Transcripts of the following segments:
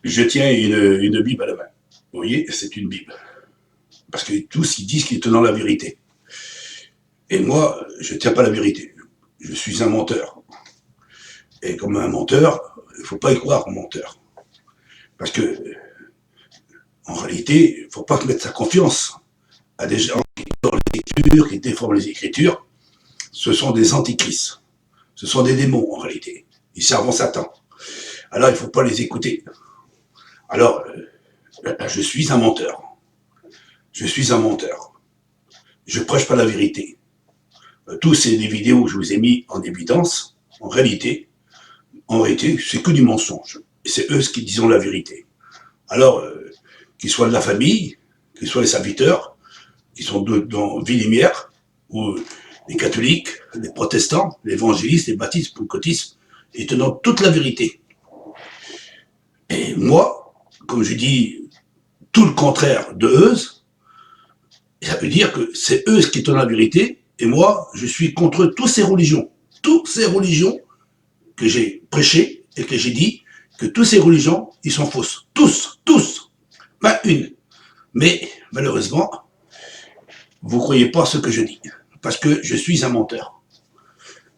Je tiens une Bible à la main. Vous voyez, c'est une Bible. Parce que tous, ils disent qu'ils te donnent la vérité. Et moi, je ne tiens pas la vérité. Je suis un menteur. Et comme un menteur, il ne faut pas y croire, un menteur. Parce que, en réalité, il ne faut pas mettre sa confiance à des gens qui dans les Écritures, qui déforment les Écritures. Ce sont des antichrists. Ce sont des démons, en réalité. Ils servent en Satan. Alors, il ne faut pas les écouter. Alors, je suis un menteur. Je suis un menteur. Je prêche pas la vérité. Tous ces vidéos que je vous ai mis en évidence, en réalité, c'est que du mensonge. Et c'est eux qui disent la vérité. Alors, qu'ils soient de la famille, qu'ils soient les serviteurs, qui sont dans Ville-Lumière, ou les catholiques, les protestants, les évangélistes, les baptistes, les pentecôtistes, ils te donnent toute la vérité. Et moi, comme je dis tout le contraire de eux, ça veut dire que c'est eux qui donnent la vérité, et moi, je suis contre toutes ces religions. Toutes ces religions que j'ai prêchées et que j'ai dit que toutes ces religions, ils sont fausses. Tous, tous. Pas une. Mais, malheureusement, vous ne croyez pas ce que je dis. Parce que je suis un menteur.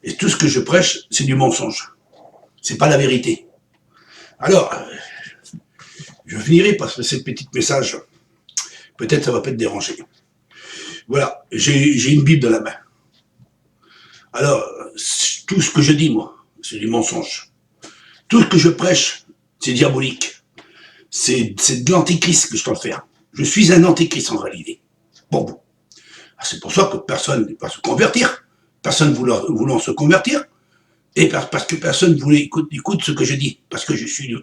Et tout ce que je prêche, c'est du mensonge. C'est pas la vérité. Alors, je finirai par ce petit message. Peut-être ça va pas te déranger. Voilà, j'ai une Bible dans la main. Alors, tout ce que je dis, moi, c'est du mensonge. Tout ce que je prêche, c'est diabolique. C'est de l'antichrist que je dois faire. Je suis un antichrist en réalité. Bon. C'est pour ça que personne ne va se convertir. Personne voulant se convertir. Et parce que personne voulait écoute ce que je dis. Parce que je suis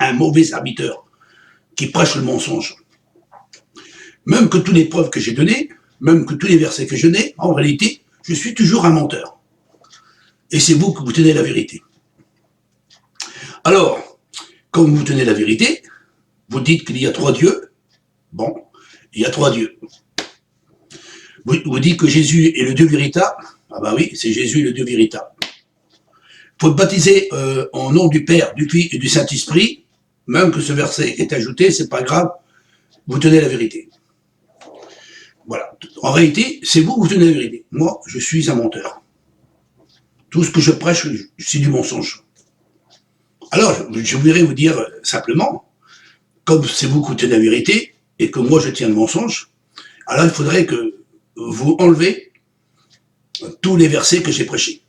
un mauvais serviteur qui prêche le mensonge. Même que toutes les preuves que j'ai données, même que tous les versets que je n'ai, en réalité, je suis toujours un menteur. Et c'est vous que vous tenez la vérité. Alors, comme vous tenez la vérité, vous dites qu'il y a 3 dieux. Bon, il y a 3 dieux. Vous dites que Jésus est le Dieu véritable. Ah ben oui, c'est Jésus le Dieu véritable. Il faut baptiser au nom du Père, du Fils et du Saint-Esprit. Même que ce verset est ajouté, c'est pas grave. Vous tenez la vérité. Voilà. En réalité, c'est vous que vous tenez la vérité. Moi, je suis un menteur. Tout ce que je prêche, c'est du mensonge. Alors, je voudrais vous dire simplement, comme c'est vous qui tenez la vérité, et que moi je tiens le mensonge, alors il faudrait que vous enlevez tous les versets que j'ai prêchés.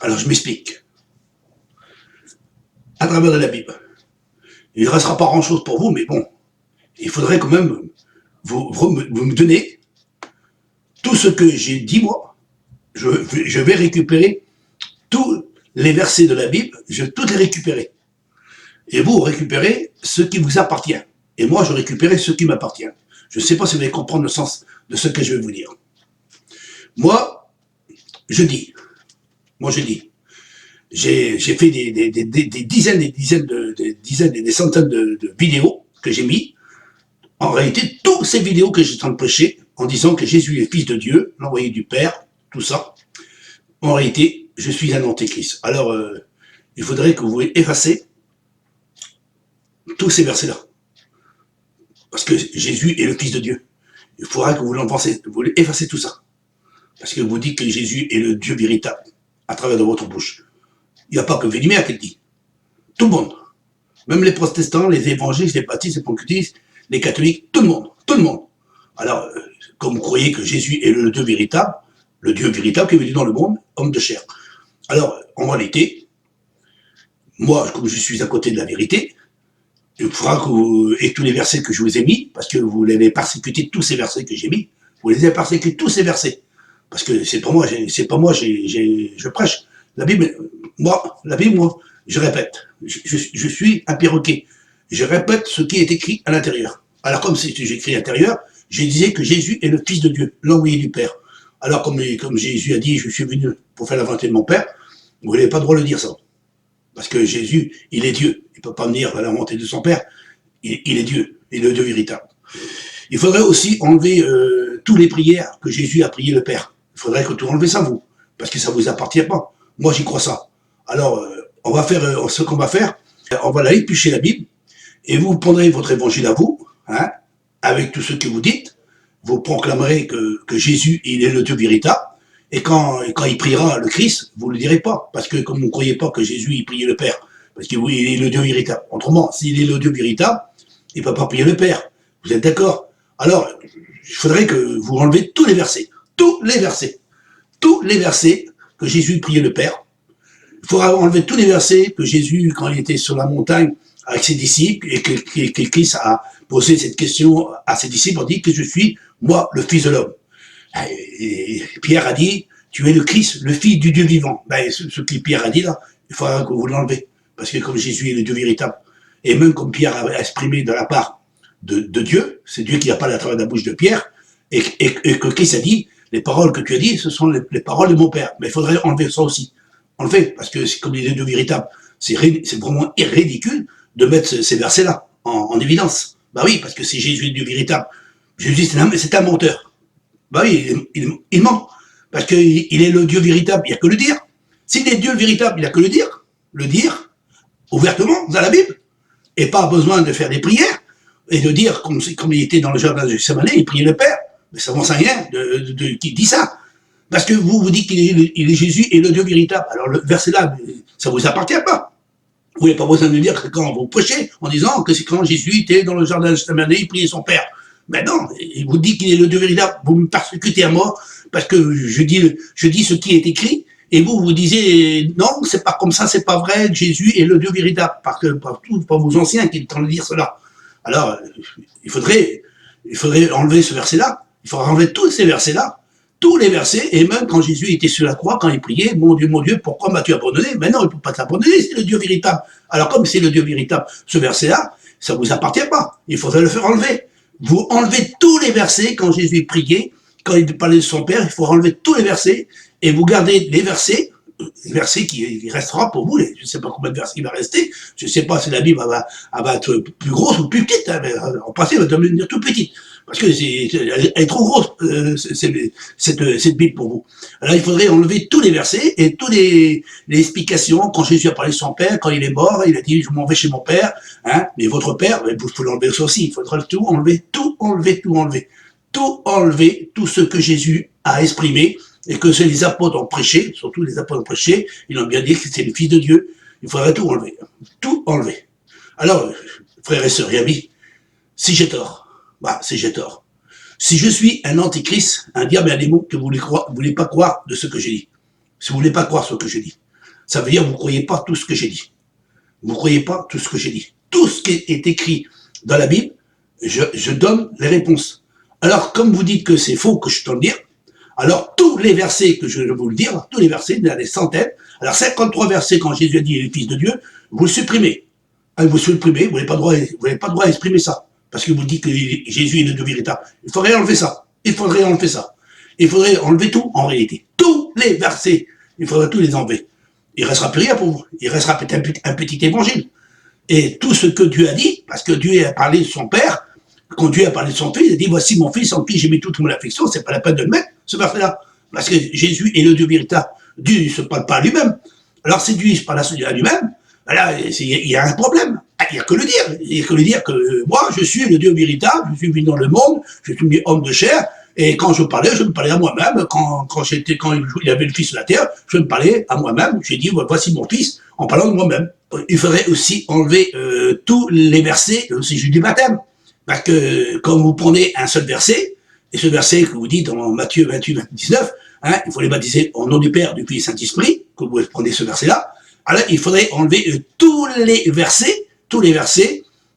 Alors je m'explique. À travers de la Bible. Il ne restera pas grand-chose pour vous, mais bon, il faudrait quand même vous me donner tout ce que j'ai dit moi. Je vais récupérer tous les versets de la Bible, je vais tous les récupérer. Et vous récupérez ce qui vous appartient. Et moi, je récupérerai ce qui m'appartient. Je ne sais pas si vous allez comprendre le sens de ce que je vais vous dire. Moi, je dis, j'ai fait des dizaines et des centaines de vidéos que j'ai mis. En réalité, toutes ces vidéos que j'ai en train de prêcher, en disant que Jésus est fils de Dieu, l'envoyé du Père, tout ça, en réalité, je suis un antéchrist. Alors, il faudrait que vous effaciez tous ces versets-là. Parce que Jésus est le Fils de Dieu. Il faudra que vous vous effacez tout ça. Parce que vous dites que Jésus est le Dieu véritable, à travers de votre bouche. Il n'y a pas que Vélimère qui le dit. Tout le monde. Même les protestants, les évangélistes, les baptistes, les pentecôtistes, les catholiques, tout le monde. Tout le monde. Alors, comme vous croyez que Jésus est le Dieu véritable qui est venu dans le monde, homme de chair. Alors, en réalité, moi, comme je suis à côté de la vérité, il faudra que vous, et tous les versets que je vous ai mis, parce que vous l'avez persécuté tous ces versets que j'ai mis, vous les avez persécutés tous ces versets. Parce que c'est pas moi, je prêche. La Bible, moi, je répète. Je suis un perroquet. Je répète ce qui est écrit à l'intérieur. Alors, comme c'est écrit à l'intérieur, je disais que Jésus est le Fils de Dieu, l'envoyé du Père. Alors, comme Jésus a dit, je suis venu pour faire la volonté de mon Père, vous n'avez pas le droit de dire ça. Parce que Jésus, il est Dieu. Il ne peut pas venir à la volonté de son Père. Il est Dieu. Il est le Dieu véritable. Il faudrait aussi enlever toutes les prières que Jésus a prié le Père. Il faudrait que tout enlever ça, parce que ça ne vous appartient pas. Moi, j'y crois ça. Alors, on va faire ce qu'on va faire. On va aller éplucher la Bible, et vous prendrez votre évangile à vous, hein, avec tout ce que vous dites, vous proclamerez que Jésus, il est le Dieu véritable, et quand il priera le Christ, vous ne le direz pas, parce que comme vous ne croyez pas que Jésus, il priait le Père, parce que oui, il est le Dieu véritable. Autrement, s'il est le Dieu véritable, il ne peut pas prier le Père. Vous êtes d'accord? Alors, il faudrait que vous enlevez tous les versets que Jésus priait le Père. Il faudra enlever tous les versets que Jésus, quand il était sur la montagne avec ses disciples, et que Christ a posé cette question à ses disciples, on dit que je suis, moi, le Fils de l'homme. Et Pierre a dit, tu es le Christ, le Fils du Dieu vivant. Ben, ce que Pierre a dit là, il faudra que vous l'enlevez. Parce que comme Jésus est le Dieu véritable, et même comme Pierre a exprimé de la part de Dieu, c'est Dieu qui a parlé à travers la bouche de Pierre, et que Christ a dit, les paroles que tu as dit, ce sont les paroles de mon Père. Mais il faudrait enlever ça aussi. Enlever, parce que c'est comme il est Dieu véritable. C'est vraiment ridicule de mettre ces versets-là en évidence. Bah oui, parce que c'est Jésus le Dieu véritable. Jésus, c'est un menteur. Bah oui, il ment. Parce qu'il est le Dieu véritable, il n'y a que le dire. S'il est Dieu véritable, il n'y a que le dire ouvertement dans la Bible, et pas besoin de faire des prières, et de dire, comme il était dans le jardin de Gethsémane, il priait le Père. Mais ça ne sait rien qui dit ça. Parce que vous dites qu'il est Jésus et le Dieu véritable. Alors le verset là, ça ne vous appartient pas. Vous n'avez pas besoin de dire que quand vous prêchez, en disant que c'est quand Jésus était dans le jardin de Gethsémane, il priait son Père. Mais non, il vous dit qu'il est le Dieu véritable, vous me persécutez à mort, parce que je dis ce qui est écrit, et vous disiez, non, c'est pas comme ça, c'est pas vrai, Jésus est le Dieu véritable, parce que par vos anciens qui sont en train de dire cela. Alors, il faudrait enlever ce verset-là, il faudrait enlever tous ces versets-là, tous les versets, et même quand Jésus était sur la croix, quand il priait, mon Dieu, pourquoi m'as-tu abandonné? Mais non, il ne peut pas t'abandonner, c'est le Dieu véritable. Alors comme c'est le Dieu véritable, ce verset-là, ça ne vous appartient pas, il faudrait le faire enlever. Vous enlevez tous les versets quand Jésus priait, quand il parlait de son Père, il faut enlever tous les versets, et vous gardez les versets qui restera pour vous, je ne sais pas combien de versets il va rester, je ne sais pas si la Bible va être plus grosse ou plus petite, hein, mais en principe elle va devenir toute petite, parce que elle est trop grosse, cette Bible pour vous. Alors il faudrait enlever tous les versets et toutes les explications, quand Jésus a parlé de son Père, quand il est mort, il a dit je m'en vais chez mon Père, hein, mais votre Père, il faut l'enlever aussi, il faudra tout enlever, tout ce que Jésus a exprimé, et que les apôtres ont prêché, surtout les apôtres ont prêché, ils ont bien dit que c'est le Fils de Dieu, il faudrait tout enlever. Alors, frères et sœurs et amis, si j'ai tort, si j'ai tort, si je suis un antichrist, un diable et un démon, que vous ne voulez pas croire de ce que j'ai dit, si vous ne voulez pas croire ce que j'ai dit, ça veut dire que vous ne croyez pas tout ce que j'ai dit. Vous ne croyez pas tout ce que j'ai dit. Tout ce qui est écrit dans la Bible, je donne les réponses. Alors, comme vous dites que c'est faux que je dois le dire, alors tous les versets que je vais vous le dire, tous les versets, il y en a des centaines, alors 53 versets quand Jésus a dit il est le Fils de Dieu, vous le supprimez. Vous supprimez, vous n'avez pas le droit à exprimer ça, parce que vous dites que Jésus est le Dieu véritable. Il faudrait enlever ça. Il faudrait enlever tout, en réalité. Tous les versets, il faudrait tous les enlever. Il ne restera plus rien pour vous. Il restera peut-être un petit évangile. Et tout ce que Dieu a dit, parce que Dieu a parlé de son Père, quand Dieu a parlé de son Fils, il a dit, voici mon Fils en qui j'ai mis toute mon affection, c'est pas la peine de le mettre, ce verset-là. Parce que Jésus est le Dieu véritable. Dieu ne se parle pas à lui-même. Alors si Dieu se parle à lui-même, là, il y a un problème. Il n'y a que le dire. Il n'y a que le dire que moi, je suis le Dieu véritable, je suis venu dans le monde, je suis venu homme de chair, et quand je me parlais à moi-même. Quand il y avait le Fils sur la terre, je me parlais à moi-même. J'ai dit, voici mon Fils, en parlant de moi-même. Il faudrait aussi enlever tous les versets, aussi du baptême. Parce que quand vous prenez un seul verset, et ce verset que vous dites dans Matthieu 28, 19, hein, il faut les baptiser au nom du Père, du Fils et Saint-Esprit, que vous prenez ce verset-là, alors il faudrait enlever tous les versets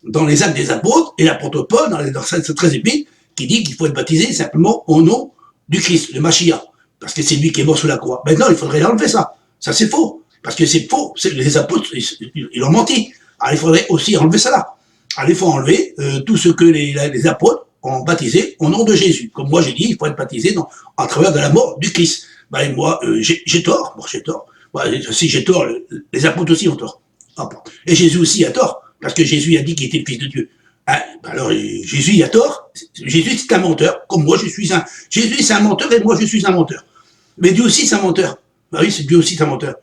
dans les actes des apôtres, et l'apôtre Paul, dans cette 13 épîtres, qui dit qu'il faut être baptisé simplement au nom du Christ, le Mashiach, parce que c'est lui qui est mort sous la croix. Maintenant, il faudrait enlever ça. Ça, c'est faux. Parce que c'est faux. Les apôtres, ils ont menti. Alors, il faudrait aussi enlever ça là. Alors, il faut enlever tout ce que les apôtres ont baptisé au nom de Jésus. Comme moi, j'ai dit, il faut être baptisé à travers de la mort du Christ. Et moi, j'ai tort. Bon, j'ai tort. Si j'ai tort, les apôtres aussi ont tort. Et Jésus aussi a tort. Parce que Jésus a dit qu'il était le Fils de Dieu. Hein, alors, Jésus, il a tort. Jésus, c'est un menteur. Comme moi, Jésus, c'est un menteur et moi, je suis un menteur. Mais Dieu aussi, c'est un menteur. Oui, c'est Dieu aussi, c'est un menteur.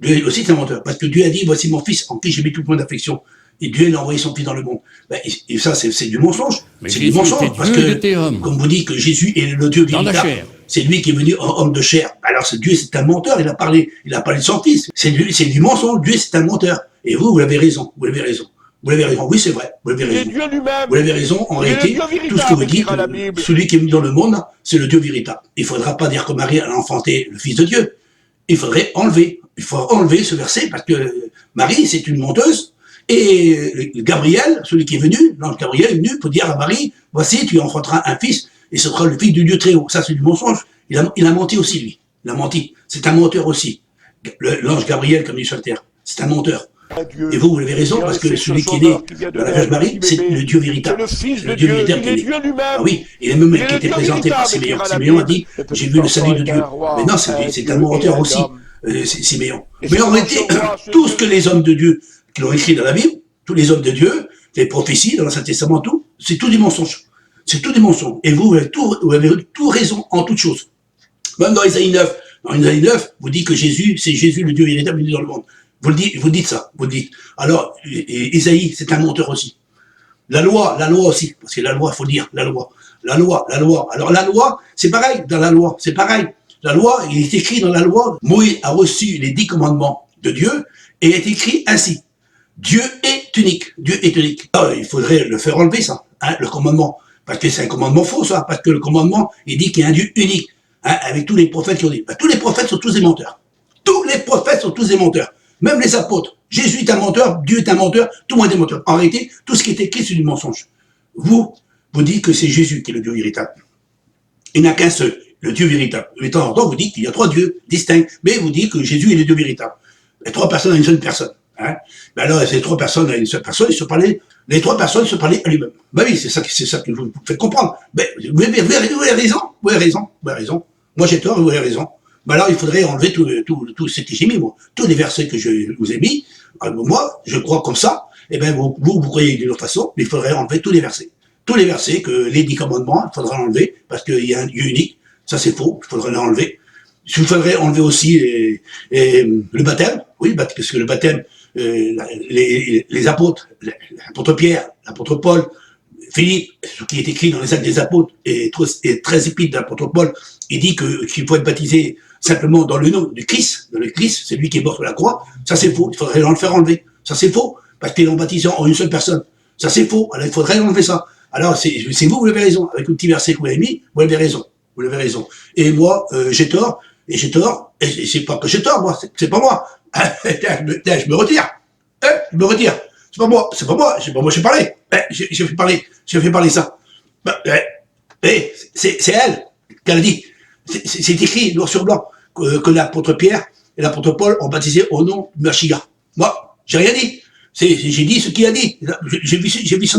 Dieu aussi est un menteur. Parce que Dieu a dit, voici mon fils en qui j'ai mis toute mon affection. Et Dieu a envoyé son fils dans le monde. Ben, et ça, c'est du mensonge. C'est du mensonge. Parce que, comme vous dites que Jésus est le Dieu véritable, c'est lui qui est venu en homme de chair. Alors Dieu, c'est un menteur. Il a parlé de son fils. C'est du mensonge. Dieu, c'est un menteur. Et vous avez raison. Vous avez raison. Vous avez raison. Oui, c'est vrai. Vous avez raison. Vous avez raison. En réalité, tout ce que vous dites, celui qui est venu dans le monde, c'est le Dieu véritable. Il ne faudra pas dire que Marie a enfanté le Fils de Dieu. Il faudrait enlever. Il faut enlever ce verset parce que Marie, c'est une menteuse. Et Gabriel, celui qui est venu, l'ange Gabriel est venu pour dire à Marie, voici, tu enfanteras un fils, et ce sera le fils du Dieu très haut. Ça, c'est du mensonge. Il a menti aussi, lui. Il a menti. C'est un menteur aussi. L'ange Gabriel, comme il est sur la terre, c'est un menteur. Et vous avez raison, parce que celui qui est né de la Vierge Marie, c'est le Dieu véritable. C'est le Dieu véritable qui est né. Ah oui, il est même qui a été présenté par Siméon. Siméon a dit, j'ai vu le salut de Dieu. Mais non, c'est un menteur aussi, Siméon. Mais en réalité, tout ce que les hommes de Dieu qui l'ont écrit dans la Bible, tous les hommes de Dieu, les prophéties dans l'Ancien Testament, tout, c'est tout des mensonges. C'est tout des mensonges. Et vous avez tout raison en toutes choses. Même dans Isaïe 9, vous dites que Jésus, c'est Jésus le Dieu véritable venu dans le monde. Vous dites ça, vous le dites. Alors, Isaïe, c'est un menteur aussi. La loi aussi, parce que la loi, il faut dire, la loi. Alors la loi, c'est pareil, dans la loi, c'est pareil. La loi, il est écrit dans la loi, Moïse a reçu les 10 commandements de Dieu, et il est écrit ainsi. Dieu est unique. Dieu est unique. Alors, il faudrait le faire enlever, ça, le commandement. Parce que c'est un commandement faux, ça. Parce que le commandement, il dit qu'il y a un Dieu unique. Avec tous les prophètes qui ont dit. Ben, tous les prophètes sont tous des menteurs. Tous les prophètes sont tous des menteurs. Même les apôtres. Jésus est un menteur, Dieu est un menteur, tout le monde est un menteur. En réalité, tout ce qui est écrit, c'est du mensonge. Vous dites que c'est Jésus qui est le Dieu véritable. Il n'y en a qu'un seul, le Dieu véritable. Mais de temps en temps, vous dites qu'il y a 3 dieux distincts. Mais vous dites que Jésus est le Dieu véritable. Les 3 personnes à une seule personne. Ben alors, ces 3 personnes à une seule personne, les 3 personnes se parlaient à lui-même. Ben oui, c'est ça que vous faites comprendre. Ben, vous avez raison. Moi, j'ai tort, vous avez raison. Ben alors, il faudrait enlever tout ce que j'ai mis, moi. Tous les versets que je vous ai mis. Moi, je crois comme ça. Et ben, vous croyez d'une autre façon, mais il faudrait enlever tous les versets. Tous les versets que les 10 commandements, il faudra enlever, parce qu'il y a un Dieu unique. Ça, c'est faux. Il faudrait l'enlever. Il faudrait enlever aussi le baptême. Oui, parce que le baptême, les apôtres, l'apôtre Pierre, l'apôtre Paul, Philippe, ce qui est écrit dans les actes des apôtres et 13 épîtres de l'apôtre Paul, il dit qu'il faut être baptisé simplement dans le nom du Christ, c'est lui qui est mort sur la croix. Ça, c'est faux. Il faudrait le faire enlever. Ça, c'est faux. Parce qu'ils l'ont baptisé en une seule personne. Ça, c'est faux. Alors, il faudrait enlever ça. Alors, c'est vous avez raison. Avec le petit verset que vous avez mis, vous avez raison. Vous avez raison. Et moi, j'ai tort. Et c'est pas que j'ai tort, moi. C'est pas moi. Je me retire. Je me retire. C'est pas moi. J'ai parlé. J'ai fait parler ça. C'est elle qu'elle a dit. C'est écrit noir sur blanc que l'apôtre Pierre et l'apôtre Paul ont baptisé au nom de Mashiach. Moi, j'ai rien dit. J'ai dit ce qu'il a dit. J'ai vu ça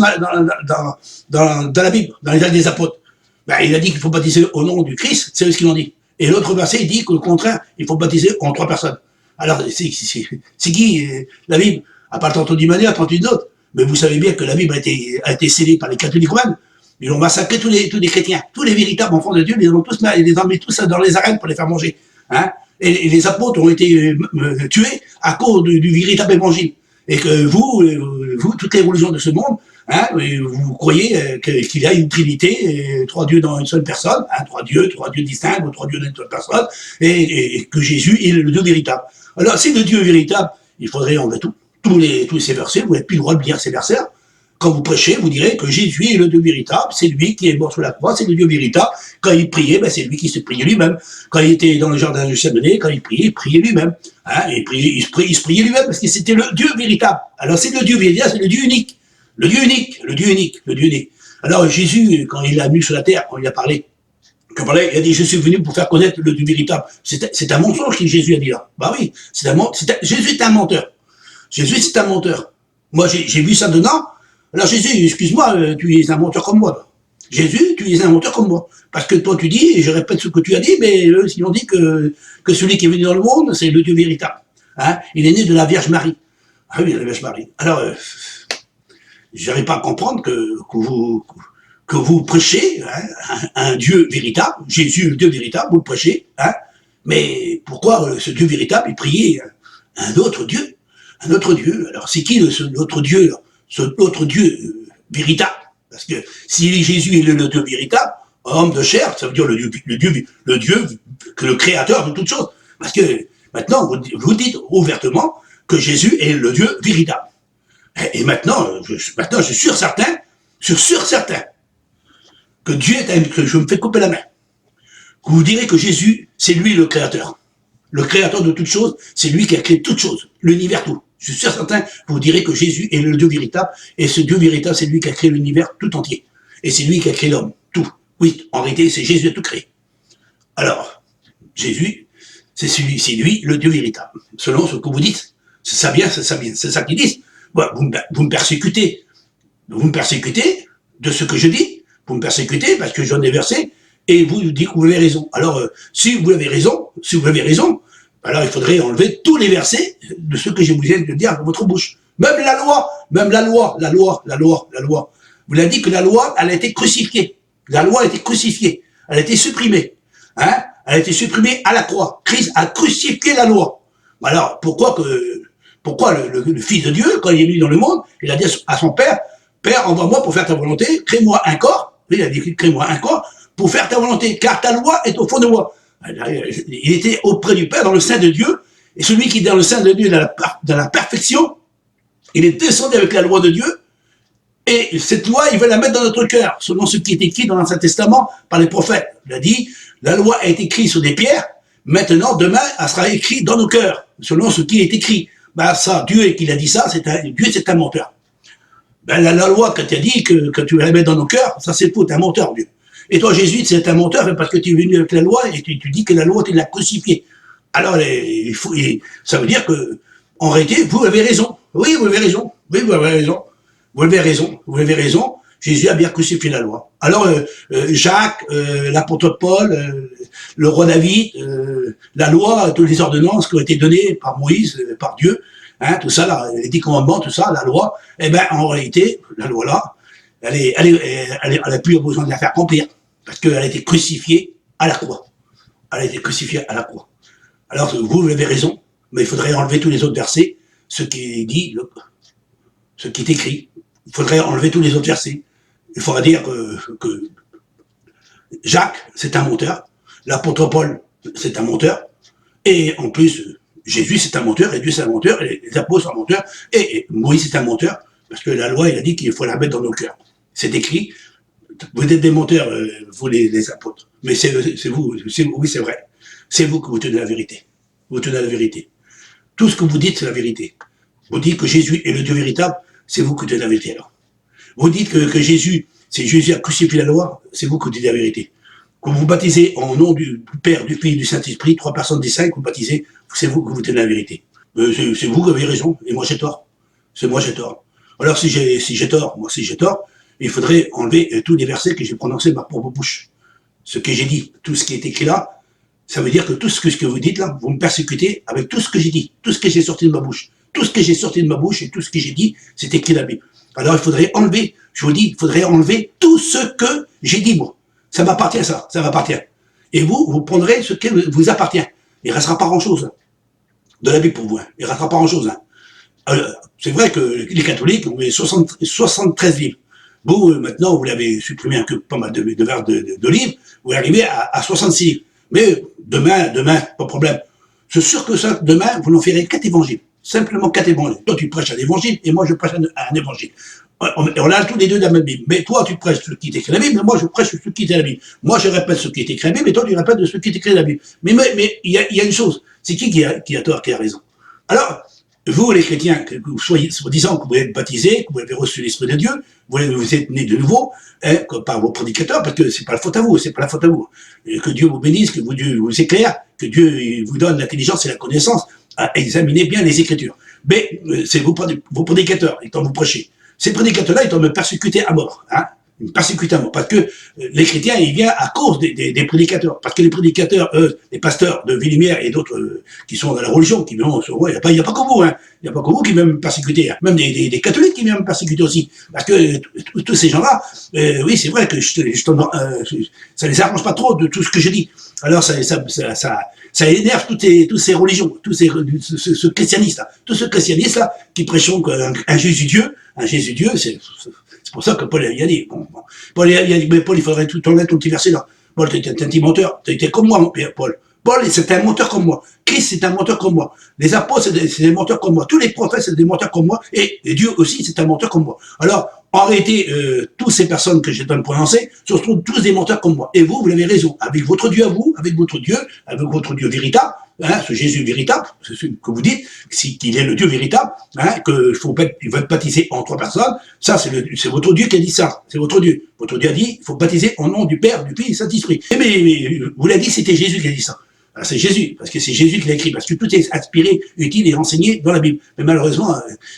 dans la Bible, dans les actes des apôtres. Ben, il a dit qu'il faut baptiser au nom du Christ, c'est ce qu'ils ont dit. Et l'autre verset, il dit que le contraire, il faut baptiser en 3 personnes. Alors, c'est qui la Bible? À part tantôt d'une manière, tantôt d'une autre. Mais vous savez bien que la Bible a été scellée par les catholiques romains. Ils ont massacré tous les chrétiens, tous les véritables enfants de Dieu, ils les ont mis tous dans les arènes pour les faire manger. Et les apôtres ont été tués à cause du véritable évangile. Et que vous, toutes les religions de ce monde, vous croyez qu'il y a une trinité, 3 dieux dans une seule personne, 3 dieux distincts, ou 3 dieux dans une seule personne, et que Jésus est le Dieu véritable. Alors, si le Dieu est véritable, il faudrait enlever tous ces versets, vous n'avez plus le droit de lire ces versets. Quand vous prêchez, vous direz que Jésus est le Dieu véritable, c'est lui qui est mort sur la croix, c'est le Dieu véritable. Quand il priait, c'est lui qui se priait lui-même. Quand il était dans le jardin de Gethsémani, quand il priait lui-même. Il se priait lui-même parce que c'était le Dieu véritable. Alors c'est le Dieu véritable, c'est le Dieu unique. Le Dieu unique. Alors Jésus, quand il a venu sur la terre, quand il a parlé, il a dit, je suis venu pour faire connaître le Dieu véritable. C'est un mensonge que Jésus a dit là. Bah oui, Jésus est un menteur. Jésus, c'est un menteur. Moi, j'ai vu ça dedans. Alors Jésus, excuse-moi, tu es un menteur comme moi. Jésus, tu es un menteur comme moi. Parce que toi, tu dis, et je répète ce que tu as dit, mais eux, ils ont dit que celui qui est venu dans le monde, c'est le Dieu véritable. Il est né de la Vierge Marie. Ah oui, la Vierge Marie. Alors, j'arrive pas à comprendre que vous prêchez un Dieu véritable, Jésus, le Dieu véritable, vous le prêchez, mais pourquoi ce Dieu véritable, il priait un autre Dieu. Un autre Dieu. Alors c'est qui l'autre Dieu, là? Ce l'autre Dieu véritable? Parce que si Jésus est le Dieu véritable, homme de chair, ça veut dire le Dieu que le créateur de toutes choses. Parce que maintenant, vous dites ouvertement que Jésus est le Dieu véritable. Et maintenant, je suis sûr certain que Dieu que je me fais couper la main. Que vous direz que Jésus, c'est lui le créateur. Le créateur de toutes choses, c'est lui qui a créé toutes choses, l'univers tout. Je suis sûr certain que vous direz que Jésus est le Dieu véritable, et ce Dieu véritable, c'est lui qui a créé l'univers tout entier. Et c'est lui qui a créé l'homme, tout. Oui, en réalité, c'est Jésus qui a tout créé. Alors, Jésus, c'est lui le Dieu véritable. Selon ce que vous dites, c'est ça bien, c'est ça qu'ils disent. Vous me persécutez. Vous me persécutez de ce que je dis. Vous me persécutez parce que j'en ai versé, et vous dites que vous avez raison. Alors, si vous avez raison, alors il faudrait enlever tous les versets de ce que je vous viens de dire dans votre bouche. Même la loi. Vous l'avez dit que la loi, elle a été crucifiée. La loi a été crucifiée. Elle a été supprimée. Hein? Elle a été supprimée à la croix. Christ a crucifié la loi. Alors, pourquoi le Fils de Dieu, quand il est venu dans le monde, il a dit à son Père, Père, envoie-moi pour faire ta volonté, crée-moi un corps. Il a dit, crée-moi un corps pour faire ta volonté, car ta loi est au fond de moi. Il était auprès du Père, dans le sein de Dieu, et celui qui est dans le sein de Dieu, dans la perfection, il est descendu avec la loi de Dieu, et cette loi, il veut la mettre dans notre cœur, selon ce qui est écrit dans l'Ancien Testament par les prophètes. Il a dit, la loi a été écrite sur des pierres, maintenant, demain, elle sera écrite dans nos cœurs, selon ce qui est écrit. Ben ça, Dieu qui a dit ça, Dieu c'est un menteur. Ben la loi, quand tu as dit que tu vas la mettre dans nos cœurs, ça c'est faux, t'es un menteur, Dieu. Et toi, Jésus, c'est un menteur parce que tu es venu avec la loi et tu dis que la loi, tu l'as crucifiée. Alors, ça veut dire que, en réalité, vous avez raison. Oui, vous avez raison. Oui, vous avez raison. Vous avez raison. Vous avez raison. Jésus a bien crucifié la loi. Alors, Jacques, l'apôtre Paul, le roi David, la loi, toutes les ordonnances qui ont été données par Moïse, par Dieu, hein, tout ça, là, les 10 commandements, tout ça, la loi, eh ben, en réalité, la loi là, elle a plus besoin de la faire remplir. Parce qu'elle a été crucifiée à la croix. Elle a été crucifiée à la croix. Alors, vous avez raison, mais il faudrait enlever tous les autres versets, ce qui est dit, ce qui est écrit. Il faudrait enlever tous les autres versets. Il faudrait dire que Jacques, c'est un menteur, l'apôtre Paul, c'est un menteur, et en plus, Jésus, c'est un menteur, et Dieu, c'est un menteur, et les apôtres sont un menteur, et Moïse, c'est un menteur, parce que la loi, il a dit qu'il faut la mettre dans nos cœurs. C'est écrit. Vous êtes des menteurs, vous les apôtres. Mais c'est vous, oui c'est vrai. C'est vous que vous tenez la vérité. Vous tenez la vérité. Tout ce que vous dites, c'est la vérité. Vous dites que Jésus est le Dieu véritable, c'est vous que tenez la vérité alors. Vous dites que Jésus a crucifié la loi, c'est vous que dites la vérité. Quand vous baptisez en nom du Père, du Fils et du Saint-Esprit, 3 personnes distinctes, vous baptisez, c'est vous que vous tenez la vérité. C'est vous qui avez raison, et moi j'ai tort. C'est moi j'ai tort. Alors si j'ai tort, il faudrait enlever tous les versets que j'ai prononcés de ma propre bouche. Ce que j'ai dit, tout ce qui est écrit là, ça veut dire que tout ce que vous dites là, vous me persécutez avec tout ce que j'ai dit, tout ce que j'ai sorti de ma bouche. Tout ce que j'ai sorti de ma bouche et tout ce que j'ai dit, c'est écrit dans la Bible. Alors il faudrait enlever, je vous dis, il faudrait enlever tout ce que j'ai dit moi. Ça m'appartient ça m'appartient. Et vous prendrez ce qui vous appartient. Il ne restera pas grand-chose de la Bible pour vous. Il ne restera pas grand-chose. C'est vrai que les catholiques ont 73 livres. Vous, maintenant, vous l'avez supprimé un peu, pas mal de livres, vous arrivez à 66 livres. Mais demain, pas de problème. C'est sûr que ça, demain, vous n'en ferez qu'un évangile. Simplement 4 évangiles. Toi, tu prêches un évangile, et moi, je prêche un évangile. On a tous les deux la même Bible. Mais toi, tu prêches ce qui est écrit dans la Bible, mais moi, je prêche ce qui est dans la Bible. Moi, je répète ce qui est écrit dans la Bible, et toi, tu répètes de ce qui est écrit dans la Bible. Mais il y a une chose. C'est qui a tort, qui a raison? Alors, vous, les chrétiens, que vous soyez, soi-disant que vous êtes baptisés, que vous avez reçu l'Esprit de Dieu, vous êtes nés de nouveau, hein, par vos prédicateurs, parce que c'est pas la faute à vous, Et que Dieu vous bénisse, que Dieu vous éclaire, que Dieu vous donne l'intelligence et la connaissance à examiner bien les Écritures. Mais c'est vos prédicateurs, étant vous prêchez. Ces prédicateurs-là, ils doivent me persécuter à mort. Hein. Il me persécute à mort. Parce que les chrétiens, ils viennent à cause des prédicateurs. Parce que les prédicateurs, les pasteurs de Villimière et d'autres qui sont dans la religion, qui viennent, il n'y a pas que vous, hein. Il n'y a pas que vous qui viennent me persécuter. Hein. Même des catholiques qui viennent me persécuter aussi. Parce que tous ces gens-là, oui, c'est vrai que ça les arrange pas trop de tout ce que je dis. Alors ça énerve toutes ces religions, ce christianisme-là. Tous ce christianisme-là qui prêchent un Jésus-Dieu, c'est pour ça que Paul a dit, Paul a dit, mais Paul, il faudrait tout tourner ton petit verset là. Paul, t'es un petit menteur, t'es comme moi, mon père, Paul. Paul, c'est un menteur comme moi. Christ, c'est un menteur comme moi. Les apôtres, c'est des menteurs comme moi. Tous les prophètes, c'est des menteurs comme moi. Et Dieu aussi, c'est un menteur comme moi. Alors, en réalité, toutes ces personnes que j'ai de prononcer, se retrouvent tous des menteurs comme moi. Et vous avez raison. Avec votre Dieu à vous, avec votre Dieu véritable, hein, ce Jésus véritable, ce que vous dites, qu'il est le Dieu véritable, hein, il va être baptisé en 3 personnes. Ça, c'est votre Dieu qui a dit ça. C'est votre Dieu. Votre Dieu a dit, il faut baptiser au nom du Père, du Fils et du Saint-Esprit. Mais vous l'avez dit, c'était Jésus qui a dit ça. Alors c'est Jésus, parce que c'est Jésus qui l'a écrit, parce que tout est inspiré, utile et enseigné dans la Bible. Mais malheureusement,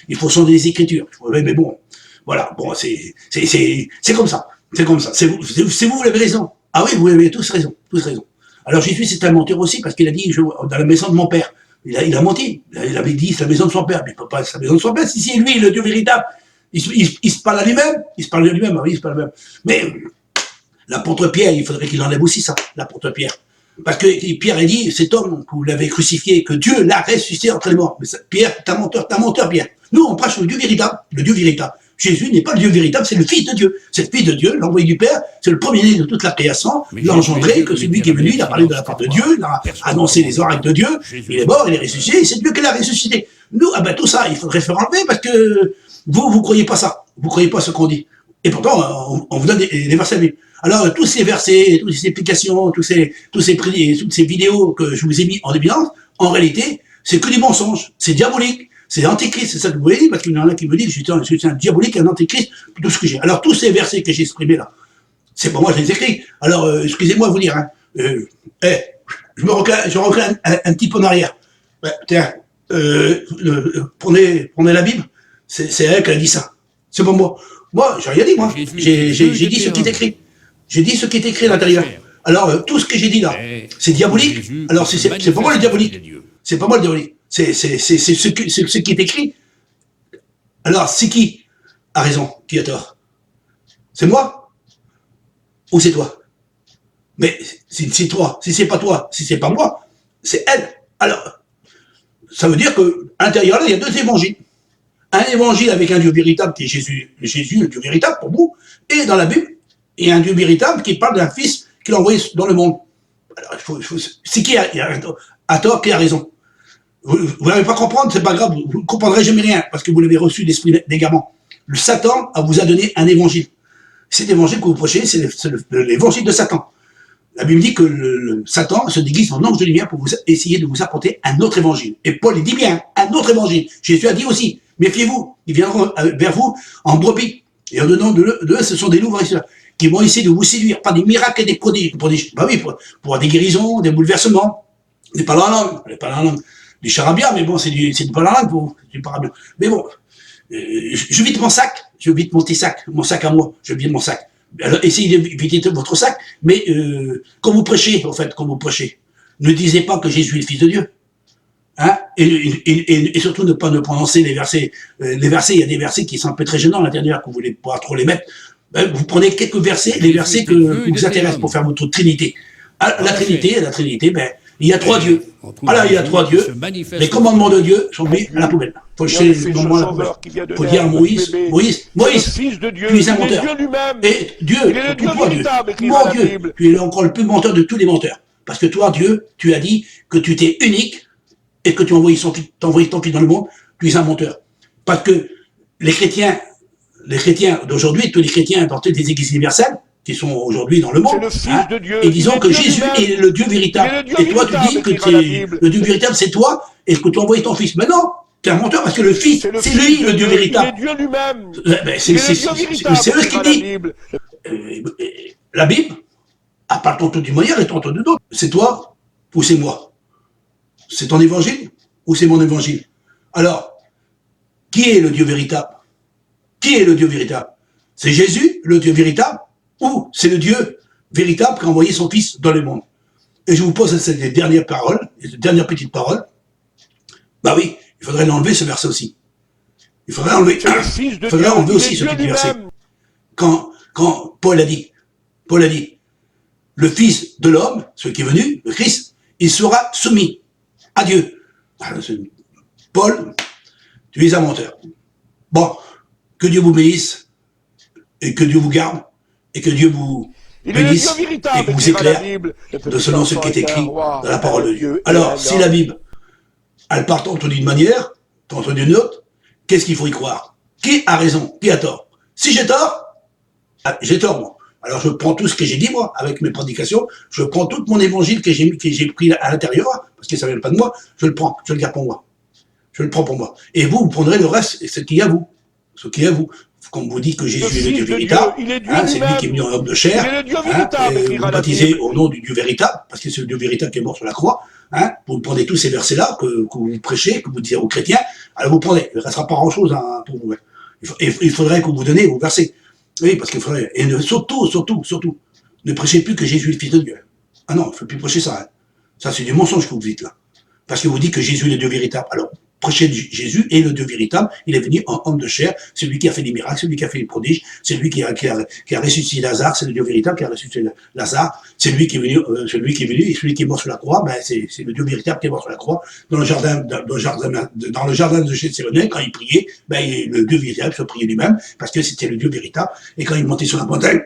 il faut sonder les Écritures. Mais bon, voilà, bon, c'est comme ça. C'est comme ça. C'est vous l'avez raison. Ah oui, vous avez tous raison. Alors Jésus, c'est un menteur aussi, parce qu'il a dit, dans la maison de mon Père. Il a menti. Il avait dit, c'est la maison de son Père. Mais il ne peut pas être la maison de son Père. Si c'est lui, le Dieu véritable, il se parle à lui-même. Il se parle à lui-même, oui, il se parle à lui-même. Mais l'apôtre Pierre, il faudrait qu'il enlève aussi ça, l'apôtre Pierre. Parce que Pierre a dit, cet homme que vous l'avez crucifié, que Dieu l'a ressuscité entre les morts. Mais ça, Pierre, t'as menteur, Pierre. Nous, on prêche le Dieu véritable, Jésus n'est pas le Dieu véritable, c'est le Fils de Dieu. C'est le Fils de Dieu, l'envoyé du Père, c'est le premier-né de toute la création. Il a engendré que celui qui est venu, il a parlé de la part de Dieu, il a annoncé les oracles de Dieu, il est mort, il est ressuscité, et c'est Dieu qui l'a ressuscité. Nous, tout ça, il faudrait faire enlever parce que vous croyez pas ça. Vous croyez pas ce qu'on dit. Et pourtant, on vous donne des versets bibliques. Alors, tous ces versets, toutes ces explications, toutes ces vidéos que je vous ai mis en évidence, en réalité, c'est que du mensonge. C'est diabolique. C'est antichrist. C'est ça que vous voulez dire, parce qu'il y en a qui me disent que je suis un diabolique, un antichrist, tout ce que j'ai. Alors, tous ces versets que j'ai exprimés là, c'est pour moi, je les écris. Alors, excusez-moi de vous dire, hein, je recule un petit peu en arrière. Ouais, tiens, prenez la Bible, c'est elle qui a dit ça. C'est pas moi. Moi, j'ai rien dit, moi. J'ai dit ce qui est écrit. J'ai dit ce qui est écrit à l'intérieur. Alors, tout ce que j'ai dit là, c'est diabolique. Alors, c'est pas moi le diabolique. C'est pas moi le diabolique. C'est ce qui est écrit. Alors, c'est qui a raison, qui a tort? C'est moi? Ou c'est toi? Mais si c'est toi, si c'est pas toi, si c'est pas moi, c'est elle. Alors, ça veut dire que à l'intérieur là, il y a 2 évangiles. Un évangile avec un Dieu véritable qui est Jésus, le Dieu véritable pour vous, et dans la Bible, il y a un Dieu véritable qui parle d'un fils qu'il a envoyé dans le monde. Alors, c'est qui a tort, qui a raison? Vous n'allez pas comprendre, c'est pas grave, vous ne comprendrez jamais rien, parce que vous l'avez reçu d'esprit d'égarement. Le Satan vous a donné un évangile. Cet évangile que vous prêchez, c'est l'évangile de Satan. La Bible dit que le Satan se déguise en ange de lumière pour essayer de vous apporter un autre évangile. Et Paul, il dit bien, un autre évangile. Jésus a dit aussi, méfiez-vous, ils viendront vers vous en brebis. Et en donnant de eux, ce sont des loups qui vont essayer de vous séduire par des miracles et des prodiges. Bah oui, pour des guérisons, des bouleversements, des paroles en langue, du charabia, mais bon, c'est du parler en langue, du parabia. Mais bon, je vide mon sac, je vide mon petit sac, mon sac à moi, je vide mon sac. Alors, essayez de vider votre sac, mais quand vous prêchez, ne disez pas que Jésus est le Fils de Dieu. Hein, et surtout ne pas prononcer les versets. Les versets, il y a des versets qui sont un peu très gênants à l'intérieur, que vous voulez pas trop les mettre. Ben, vous prenez quelques versets, les versets qui vous intéressent pour faire votre Trinité. La Trinité, ben, il y a 3 dieux. Voilà, il y a 3 dieux. Les commandements de Dieu sont mis à la poubelle. Faut jeter les commandements à la poubelle. Faut dire à Moïse, tu es un menteur. Et Dieu, mon Dieu, tu es encore le plus menteur de tous les menteurs. Parce que toi, Dieu, tu as dit que tu étais unique et que tu as envoyé ton Fils dans le monde, tu es un menteur. Parce que les chrétiens d'aujourd'hui, tous les chrétiens dans toutes les églises universelles, qui sont aujourd'hui dans le monde, et disons que Jésus est le Dieu véritable. Et toi, tu dis que le Dieu véritable, c'est toi, et que tu as envoyé ton Fils. Mais non, tu es un menteur, parce que le Fils, c'est lui le Dieu véritable. C'est Dieu lui-même. C'est eux qui disent. La Bible, elle parle tantôt d'une manière et tantôt d'une autre. C'est toi ou c'est moi? C'est ton évangile ou c'est mon évangile? Alors, qui est le Dieu véritable? Qui est le Dieu véritable? C'est Jésus, le Dieu véritable, ou c'est le Dieu véritable qui a envoyé son Fils dans le monde? Et je vous pose ces dernières paroles, ces dernières petites paroles. Bah oui, il faudrait l'enlever ce verset aussi. Il faudrait enlever, aussi ce petit verset. Quand Paul a dit, le Fils de l'homme, celui qui est venu, le Christ, il sera soumis à Dieu. Alors, Paul, tu es un menteur. Bon, que Dieu vous bénisse, et que Dieu vous garde, et que Dieu vous bénisse, et que vous éclaire de selon ce qui est écrit dans la parole de Dieu. Alors, si la Bible, elle part tantôt d'une manière, tantôt d'une autre, qu'est-ce qu'il faut y croire? Qui a raison? Qui a tort? Si j'ai tort, moi. Alors je prends tout ce que j'ai dit, moi, avec mes prédications, je prends tout mon évangile que j'ai pris à l'intérieur, parce que ça ne vient pas de moi, je le prends, je le garde pour moi. Je le prends pour moi. Et vous prendrez le reste, ce qui est à vous. Ce qui est à vous. Comme vous dites que Jésus est le Dieu véritable, c'est lui qui est venu en homme de chair, et vous baptisez au nom du Dieu véritable, parce que c'est le Dieu véritable qui est mort sur la croix. Vous prenez tous ces versets-là que vous prêchez, que vous dites aux chrétiens, alors vous prenez, il ne restera pas grand-chose pour vous. Il faudrait que vous donniez vos versets. Oui, parce qu'il faudrait, et surtout, ne prêchez plus que Jésus est le Fils de Dieu. Ah non, il ne faut plus prêcher ça. Ça, c'est du mensonge que vous dites là. Parce que vous dites que Jésus est le Dieu véritable. Alors, prêchez Jésus est le Dieu véritable, il est venu en homme de chair, c'est lui qui a fait des miracles, c'est lui qui a fait des prodiges, c'est lui qui a ressuscité Lazare, c'est le Dieu véritable qui a ressuscité Lazare, c'est lui qui est venu, et celui qui est mort sur la croix, ben c'est le Dieu véritable qui est mort sur la croix, dans le jardin de Gethsémani, quand il priait, ben le Dieu véritable se priait lui-même, parce que c'était le Dieu véritable, et quand il montait sur la montagne,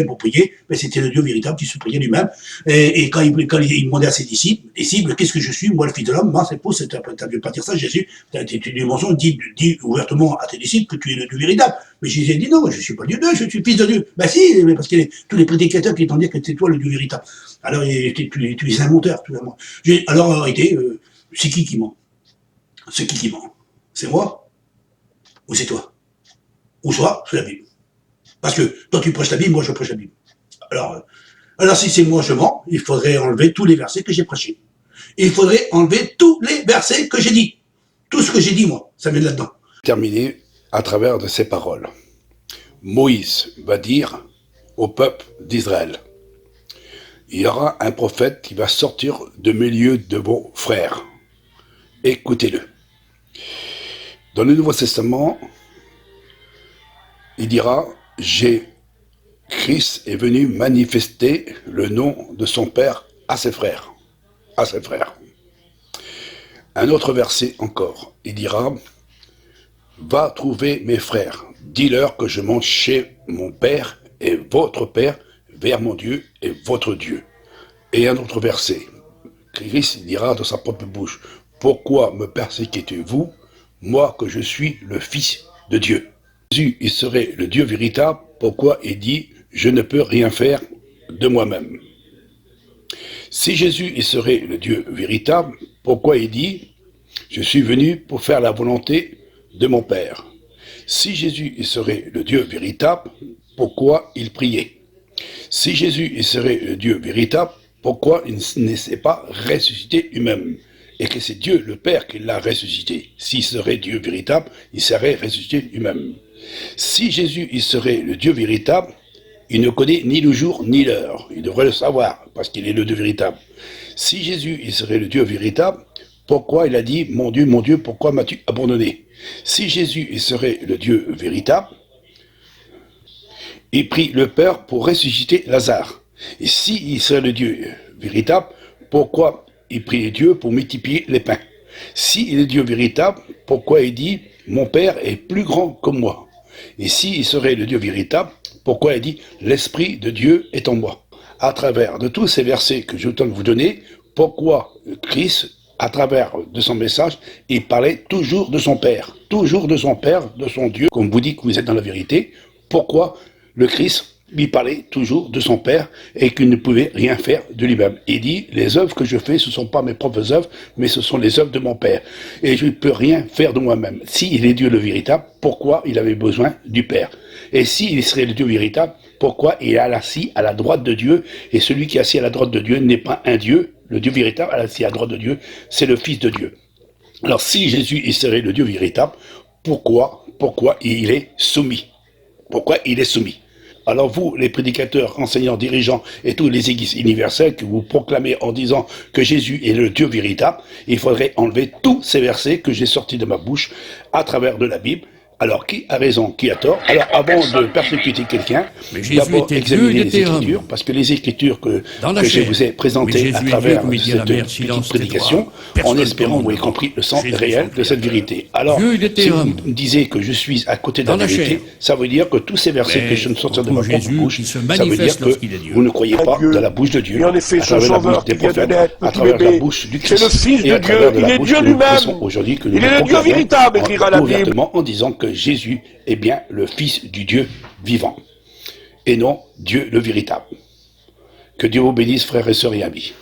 pour prier, ben c'était le Dieu véritable qui se priait lui-même, et quand il demandait à ses disciples, qu'est-ce que je suis, moi le Fils de l'homme, ben, c'est faux, c'est un pas dire ça, Jésus, tu dis mensonge, dis ouvertement à tes disciples que tu es le Dieu véritable. Mais Jésus a dit non, je ne suis pas Dieu, je suis le Fils de Dieu. Ben si, parce que tous les prédicateurs qui t'ont dit que c'est toi le Dieu véritable. Alors tu es un menteur, tout simplement. Alors en réalité, c'est qui ment? C'est qui ment? C'est moi? Ou c'est toi? Ou soit, c'est la Bible. Parce que toi tu prêches la Bible, moi je prêche la Bible. Alors si c'est moi je mens, il faudrait enlever tous les versets que j'ai prêchés. Il faudrait enlever tous les versets que j'ai dit. Tout ce que j'ai dit, moi, ça vient là-dedans. Terminer à travers de ces paroles. Moïse va dire au peuple d'Israël, il y aura un prophète qui va sortir de milieu de vos frères. Écoutez-le. Dans le Nouveau Testament, il dira, Christ est venu manifester le nom de son Père à ses frères. À ses frères. Un autre verset encore, il dira, va trouver mes frères, dis-leur que je monte chez mon Père et votre Père, vers mon Dieu et votre Dieu. Et un autre verset, Christ dira de sa propre bouche, pourquoi me persécutez-vous, moi que je suis le Fils de Dieu? Jésus, il serait le Dieu véritable, pourquoi il dit, je ne peux rien faire de moi-même. Si Jésus il serait le Dieu véritable, pourquoi il dit « Je suis venu pour faire la volonté de mon Père ». Si Jésus il serait le Dieu véritable, pourquoi il priait? Si Jésus il serait le Dieu véritable, pourquoi il ne s'est pas ressuscité lui-même? Et que c'est Dieu le Père qui l'a ressuscité. S'il serait Dieu véritable, il serait ressuscité lui-même. Si Jésus il serait le Dieu véritable, il ne connaît ni le jour ni l'heure. Il devrait le savoir, parce qu'il est le Dieu véritable. Si Jésus il serait le Dieu véritable, pourquoi il a dit « Mon Dieu, pourquoi m'as-tu abandonné ?» Si Jésus il serait le Dieu véritable, il prie le Père pour ressusciter Lazare. Et s'il serait le Dieu véritable, pourquoi il prie Dieu pour multiplier les pains? S'il est Dieu véritable, pourquoi il dit « Mon Père est plus grand que moi ?» Et s'il serait le Dieu véritable, pourquoi il dit « L'Esprit de Dieu est en moi ». À travers de tous ces versets que je viens de vous donner, pourquoi Christ, à travers de son message, il parlait toujours de son Père, de son Dieu, comme vous dites que vous êtes dans la vérité. Pourquoi le Christ, il parlait toujours de son Père et qu'il ne pouvait rien faire de lui-même. Il dit, les œuvres que je fais, ce ne sont pas mes propres œuvres, mais ce sont les œuvres de mon Père. Et je ne peux rien faire de moi-même. S'il est Dieu le véritable, pourquoi il avait besoin du Père? Et s'il serait le Dieu véritable, pourquoi il est assis à la droite de Dieu? Et celui qui est assis à la droite de Dieu n'est pas un Dieu. Le Dieu véritable, assis à la droite de Dieu, c'est le Fils de Dieu. Alors si Jésus il serait le Dieu véritable, pourquoi il est soumis? Pourquoi il est soumis. Alors vous, les prédicateurs, enseignants, dirigeants et tous les églises universelles que vous proclamez en disant que Jésus est le Dieu véritable, il faudrait enlever tous ces versets que j'ai sortis de ma bouche à travers de la Bible. Alors, qui a raison, qui a tort? Alors, avant de persécuter quelqu'un, d'abord examiner les Écritures, parce que les Écritures que je vous ai présentées à travers cette petite prédication, en espérant, vous avez compris, le sens réel de cette vérité. Alors, si vous me disiez que je suis à côté de la vérité, ça veut dire que tous ces versets que je ne sortir de ma propre bouche, ça veut dire que vous ne croyez pas de la bouche de Dieu, à travers la bouche des prophètes, à travers la bouche du Christ, c'est le Fils et à de Dieu, travers de il la est bouche Dieu que nous lui-même. prêchons aujourd'hui, que nous Il est le Dieu proclamons véritable, écrira la Bible. ouvertement en disant que Jésus est bien le Fils du Dieu vivant, et non Dieu le véritable. Que Dieu vous bénisse, frères et sœurs et amis.